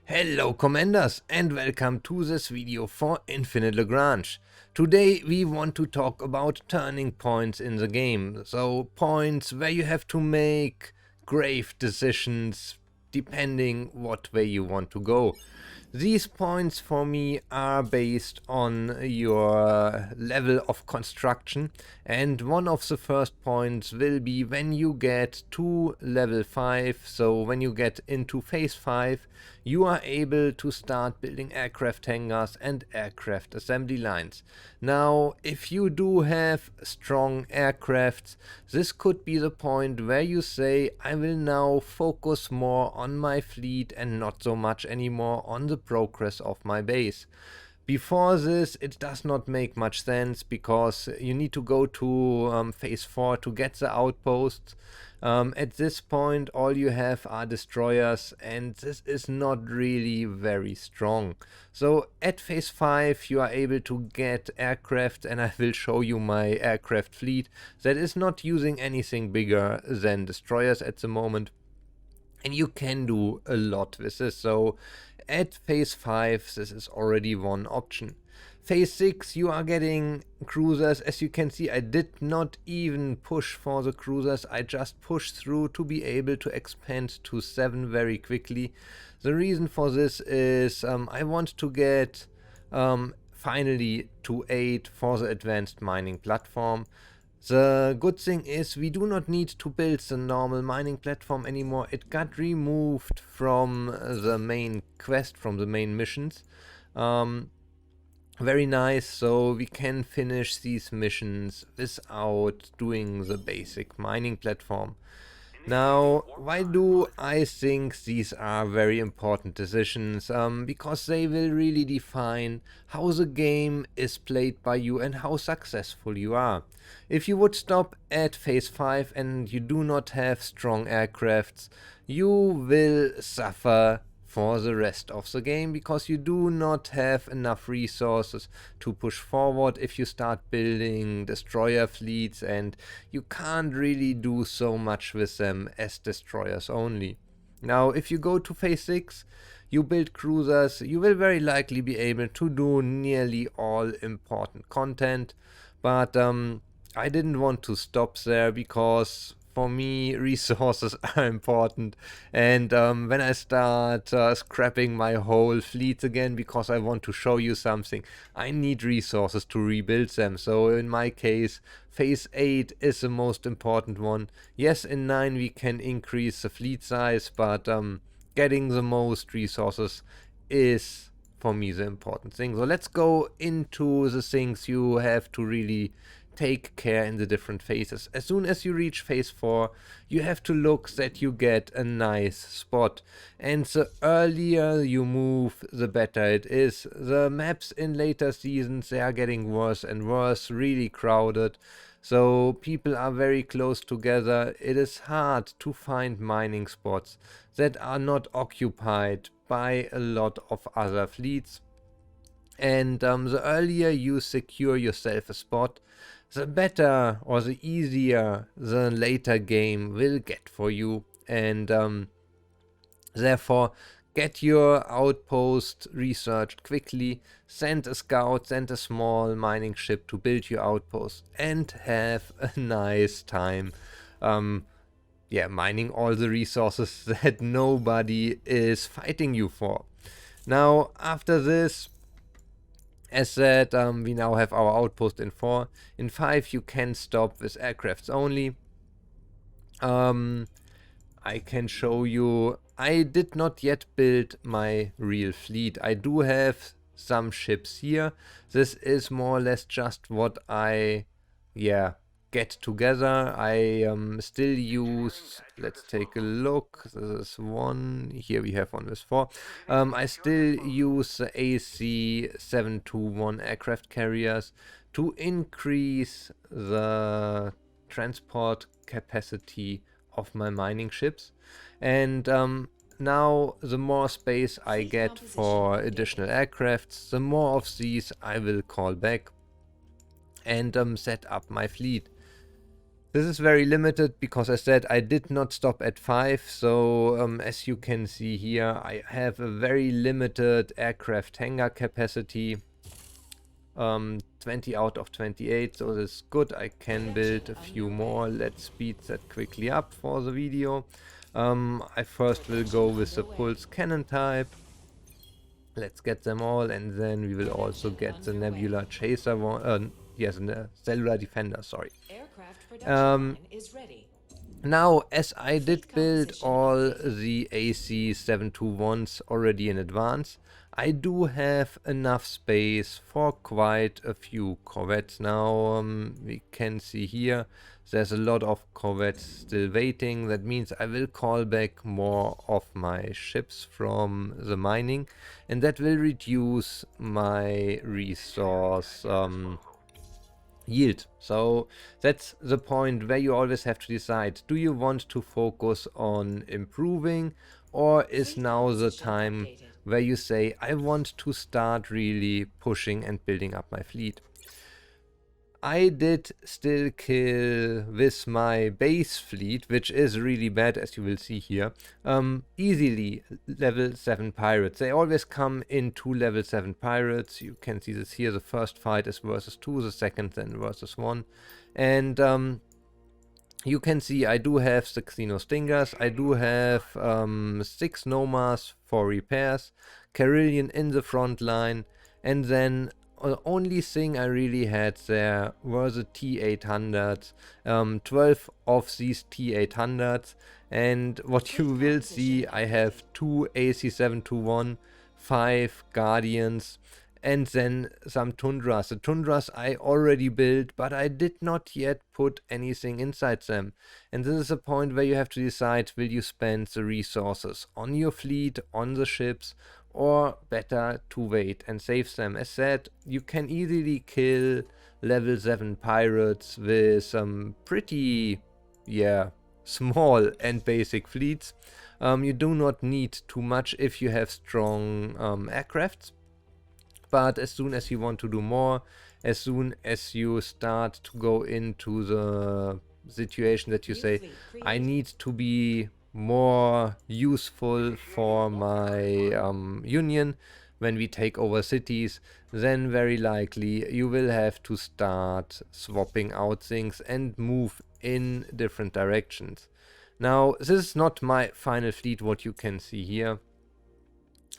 Hello commanders and welcome to this video for Infinite Lagrange. Today we want to talk about turning points in the game. So points where you have to make grave decisions depending what way you want to go. These points for me are based on your level of construction, and one of the first points will be when you get to level 5. So when you get into phase 5, you are able to start building aircraft hangars and aircraft assembly lines. Now, if you do have strong aircrafts, this could be the point where you say, I will now focus more on my fleet and not so much anymore on the progress of my base. Before this, it does not make much sense because you need to go to phase 4 to get the outposts. At this point, all you have are destroyers, and this is not really very strong. So at phase 5, you are able to get aircraft, and I will show you my aircraft fleet that is not using anything bigger than destroyers at the moment. And you can do a lot with this. So at phase 5, this is already one option. Phase 6, you are getting cruisers. As you can see, I did not even push for the cruisers. I just pushed through to be able to expand to 7 very quickly. The reason for this is I want to get finally to 8 for the advanced mining platform. The good thing is we do not need to build the normal mining platform anymore. It got removed from the main quest, from the main missions. Very nice, so we can finish these missions without doing the basic mining platform. Now, why do I think these are very important decisions? Because they will really define how the game is played by you and how successful you are. If you would stop at phase 5 and you do not have strong aircrafts, you will suffer for the rest of the game because you do not have enough resources to push forward if you start building destroyer fleets, and you can't really do so much with them as destroyers only. Now, if you go to phase 6, you build cruisers, you will very likely be able to do nearly all important content, but I didn't want to stop there because for me resources are important, and when I start scrapping my whole fleet again because I want to show you something, I need resources to rebuild them. So in my case, phase 8 is the most important one. Yes, in 9 we can increase the fleet size, but getting the most resources is for me the important thing. So let's go into the things you have to really take care in the different phases. As soon as you reach phase 4, you have to look that you get a nice spot, and the earlier you move, the better it is. The maps in later seasons, they are getting worse and worse, really crowded, so people are very close together. It is hard to find mining spots that are not occupied by a lot of other fleets. And the earlier you secure yourself a spot, the better or the easier the later game will get for you. And therefore, get your outpost researched quickly, send a scout, send a small mining ship to build your outpost, and have a nice time mining all the resources that nobody is fighting you for. Now, after this, as said, we now have our outpost in 4. In 5 you can stop with aircrafts only. I can show you, I did not yet build my real fleet. I do have some ships here. This is more or less just what I get together. I still use, let's take a look, this is 1, here we have one with 4. I still use the AC-721 aircraft carriers to increase the transport capacity of my mining ships, and now the more space I get for additional aircrafts, the more of these I will call back and set up my fleet. This is very limited because I said I did not stop at 5, so as you can see here, I have a very limited aircraft hangar capacity. 20 out of 28, so this is good. I can build a few more. Let's speed that quickly up for the video. I first will go with the pulse cannon type. Let's get them all, and then we will also get the Nebula Chaser one. Yes, the Cellular Defender, sorry. Now, as I did build all the AC-721s already in advance, I do have enough space for quite a few corvettes. Now, we can see here, there's a lot of corvettes still waiting. That means I will call back more of my ships from the mining, and that will reduce my resource yield. So that's the point where you always have to decide, do you want to focus on improving, or is now the time where you say, I want to start really pushing and building up my fleet. I did still kill with my base fleet, which is really bad, as you will see here, easily level 7 pirates. They always come in 2 level 7 pirates. You can see this here. The first fight is versus 2, the second then versus 1. And you can see I do have the Xeno Stingers. I do have 6 Nomas for repairs, Carillion in the front line, and then the only thing I really had there were the T-800s, 12 of these T-800s, and what you will see, I have 2 AC-721, 5 Guardians, and then some Tundras. The Tundras I already built, but I did not yet put anything inside them. And this is a point where you have to decide, will you spend the resources on your fleet, on the ships, or better to wait and save them. As said, you can easily kill level 7 pirates with some pretty, small and basic fleets. You do not need too much if you have strong aircrafts. But as soon as you want to do more, as soon as you start to go into the situation that you say, I need to be more useful for my union when we take over cities, then very likely you will have to start swapping out things and move in different directions. Now, this is not my final fleet, what you can see here.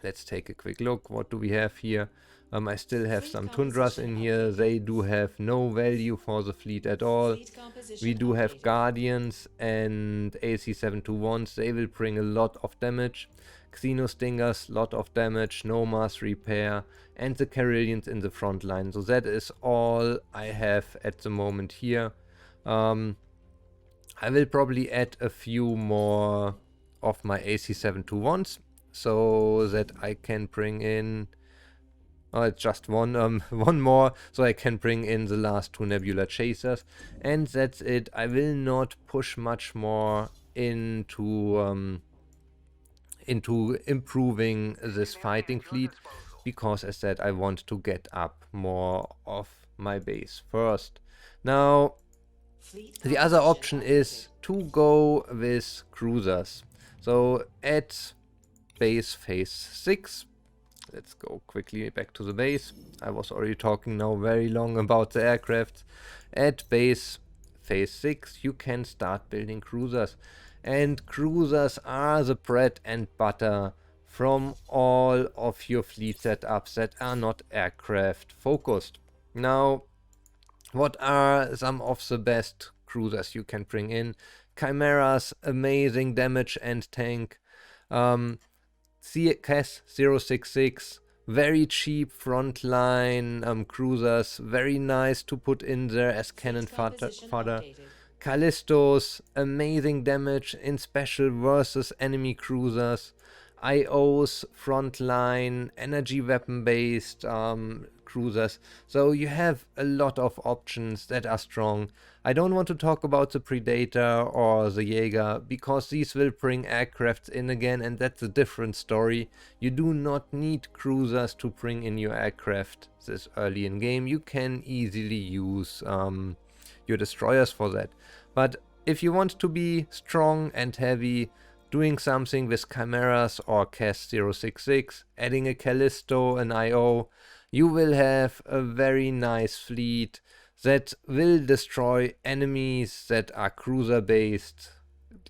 Let's take a quick look. What do we have here? I still have some Tundras in here. They do have no value for the fleet at all. We do have Guardians and AC-721s. They will bring a lot of damage. Xeno Stingers, lot of damage. Nomas, repair. And the Carillions in the front line. So that is all I have at the moment here. I will probably add a few more of my AC-721s, so that I can bring in just one more, so I can bring in the last 2 Nebula Chasers, and that's it. I will not push much more into improving this fighting fleet, because as said, I want to get up more of my base first. Now, the other option is to go with cruisers. So at base phase 6, let's go quickly back to the base. I was already talking now very long about the aircraft. At base phase 6 you can start building cruisers, and cruisers are the bread and butter from all of your fleet setups that are not aircraft focused. Now, what are some of the best cruisers you can bring in? Chimeras, amazing damage and tank. CAS 066, very cheap frontline cruisers, very nice to put in there as cannon fodder. Callistos, amazing damage in special versus enemy cruisers. IOs, frontline, energy weapon based cruisers. So you have a lot of options that are strong. I don't want to talk about the Predator or the Jaeger, because these will bring aircrafts in again, and that's a different story. You do not need cruisers to bring in your aircraft this early in game. You can easily use your destroyers for that. But if you want to be strong and heavy, doing something with Chimeras or Cas 066, adding a Callisto, an IO, you will have a very nice fleet that will destroy enemies that are cruiser based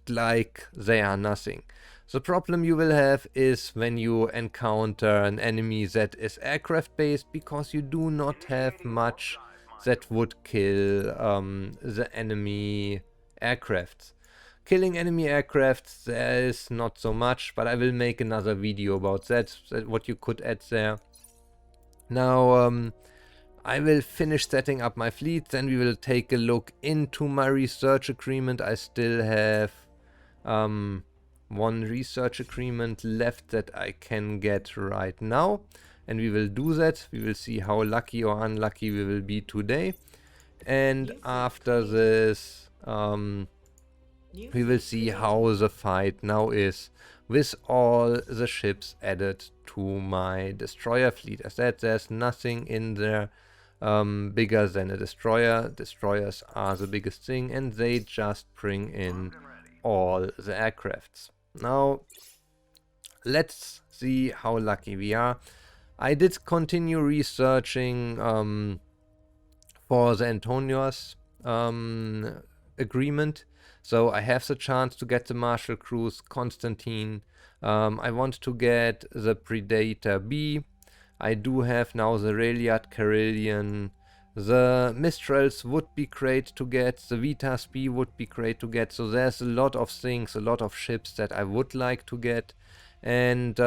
like they are nothing. The problem you will have is when you encounter an enemy that is aircraft based, because you do not have much that would kill the enemy aircrafts. Killing enemy aircraft, there is not so much, but I will make another video about that what you could add there. Now I will finish setting up my fleet, then we will take a look into my research agreement. I still have one research agreement left that I can get right now, and we will do that. We will see how lucky or unlucky we will be today, and after this we will see how the fight now is with all the ships added to my destroyer fleet. As I said, there's nothing in there bigger than a destroyer. Destroyers are the biggest thing, and they just bring in all the aircrafts. Now let's see how lucky we are. I did continue researching for the Antonios agreement, so I have the chance to get the Marshall Cruise, Constantine. I want to get the Predator B. I do have now the Reliat Carillion. The Mistrals would be great to get, the Vitas B would be great to get, so there's a lot of things, a lot of ships that I would like to get. And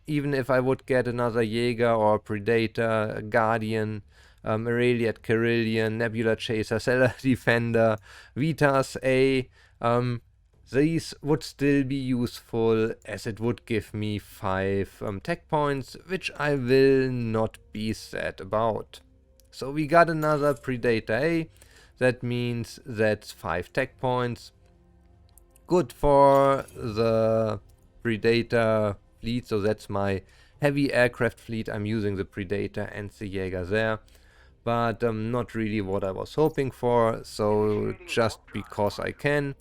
even if I would get another Jaeger or Predator, a Guardian, Reliat Carillion, Nebula Chaser, Stellar Defender, Vitas A, these would still be useful, as it would give me 5 tech points, which I will not be sad about. So we got another Predator A, that means that's 5 tech points. Good for the Predator fleet, so that's my heavy aircraft fleet. I'm using the Predator and the Jaeger there, but not really what I was hoping for, so just because I can,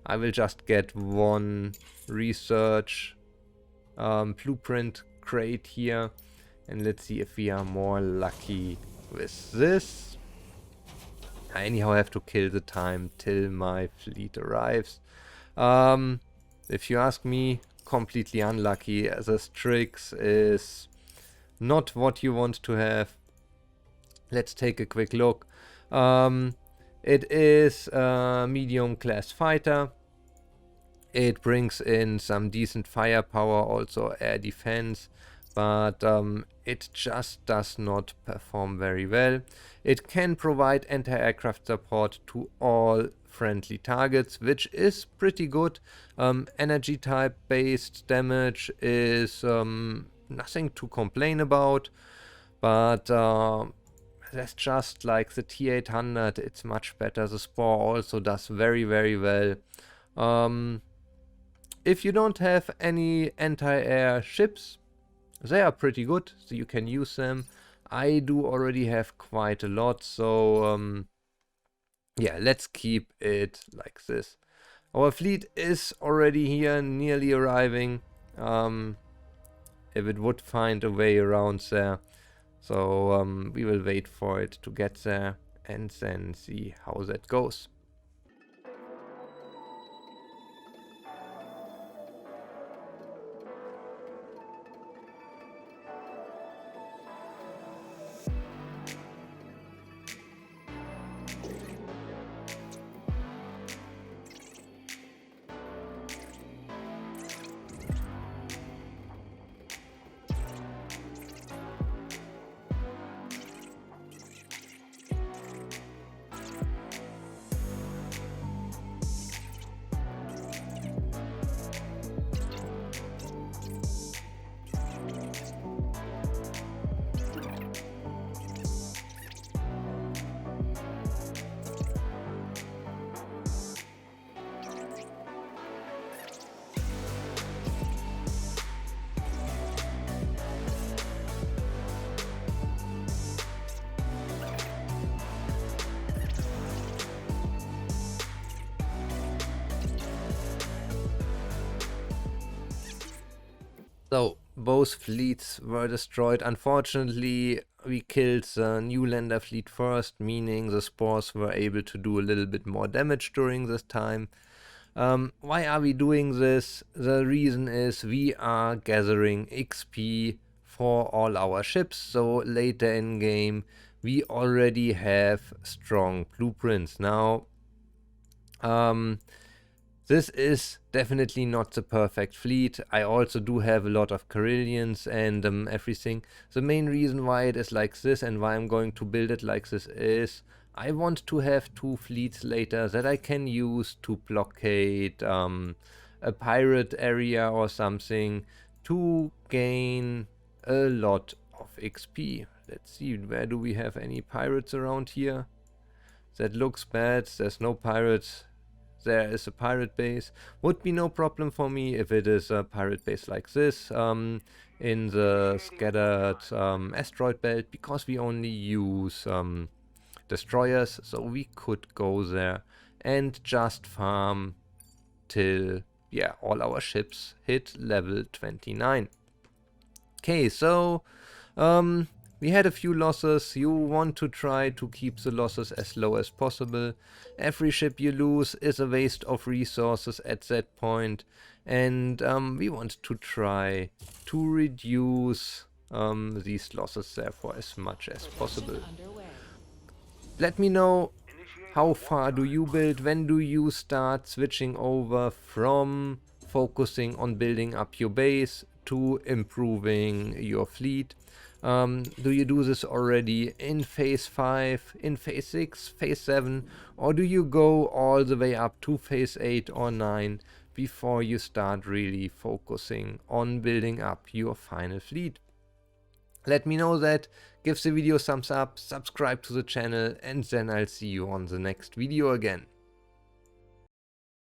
I will just get one research blueprint crate here, and let's see if we are more lucky with this. I anyhow have to kill the time till my fleet arrives. If you ask me, completely unlucky. The Strix is not what you want to have. Let's take a quick look. It is a medium class fighter. It brings in some decent firepower, also air defense, but it just does not perform very well. It can provide anti-aircraft support to all friendly targets, which is pretty good. Energy type based damage is nothing to complain about, but that's just like the T800, it's much better. The Spore also does very, very well. If you don't have any anti-air ships, they are pretty good, so you can use them. I do already have quite a lot, so yeah, let's keep it like this. Our fleet is already here, nearly arriving. If it would find a way around there. So we will wait for it to get there and then see how that goes. So both fleets were destroyed. Unfortunately, we killed the new lander fleet first, meaning the spores were able to do a little bit more damage during this time. Why are we doing this? The reason is we are gathering XP for all our ships, so later in game we already have strong blueprints. Now, this is definitely not the perfect fleet. I also do have a lot of Carillions and everything. The main reason why it is like this and why I'm going to build it like this is I want to have two fleets later that I can use to blockade a pirate area or something to gain a lot of XP. Let's see, where do we have any pirates around here? That looks bad. There's no pirates. There is a pirate base. Would be no problem for me if it is a pirate base like this in the scattered asteroid belt, because we only use destroyers, so we could go there and just farm till, yeah, all our ships hit level 29. Okay, so we had a few losses. You want to try to keep the losses as low as possible. Every ship you lose is a waste of resources at that point, and we want to try to reduce these losses therefore as much as possible. Let me know, how far do you build? When do you start switching over from focusing on building up your base to improving your fleet? Do you do this already in phase 5, in phase 6, phase 7, or do you go all the way up to phase 8 or 9 before you start really focusing on building up your final fleet? Let me know that, give the video a thumbs up, subscribe to the channel, and then I'll see you on the next video again.